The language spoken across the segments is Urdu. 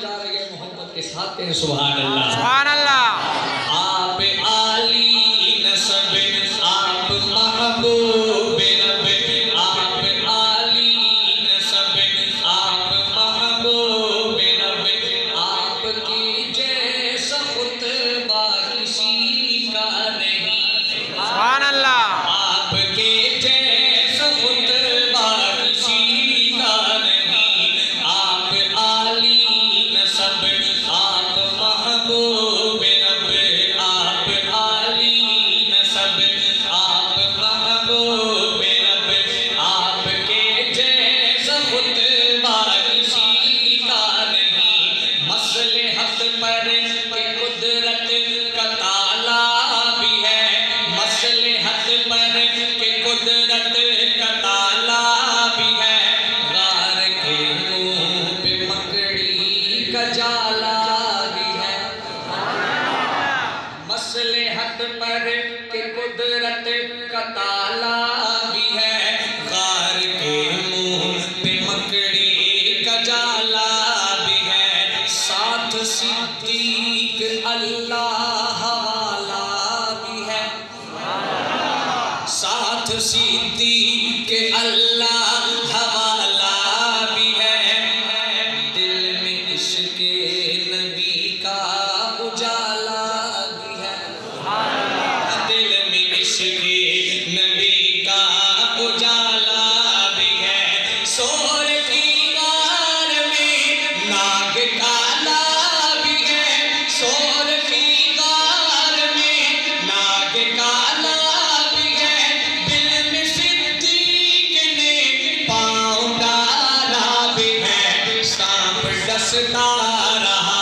جا رہی ہے محبت کے ساتھ کہیں سبحان اللہ سبحان اللہ آپ عالی نسب آپ محبوب رب آپ عالی نسب آپ محبوب رب آپ کی جیسا خطبہ کسی کا نہیں سبحان اللہ آپ کے جیسا خطبہ کسی کا نہیں آپ عالی نسب آپ محبوب رب آپ عالی نسب آپ محبوب رب آپ کے جیسا خطبہ کسی کا نہیں مصلحت پر کہ قدرت کا تالا بھی ہے مصلحت پر کہ قدرت کا تالا بھی ہے غار کے منہ پہ مکڑی کا جالا بھی ہے مصلحت پر کہ قدرت کا تالا بھی ہے غار کے منہ پہ مکڑی کا جالا بھی ہے ساتھ صدیق اللہ والا بھی ہے ساتھ صدیق اللہ والا بھی ہے دل میں عشق نبی کا اجالا بھی ہے دل میں عشق نبی کا اجالا بھی ہے سور کی غار میں ناگ کالا بھی ہے سور کی غار میں ناگ کالا بھی ہے دل میں صدیق نے پاؤں ڈالا بھی ہے سانپ ڈستا رہا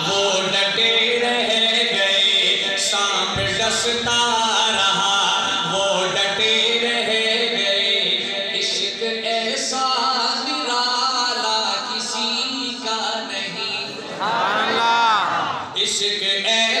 وہ ڈٹے رہ گئے سانپ ڈستا رہا وہ ڈٹے رہ گئے عشق ایسا نرالا کسی کا نہیں سبحان اللہ عشق ایسا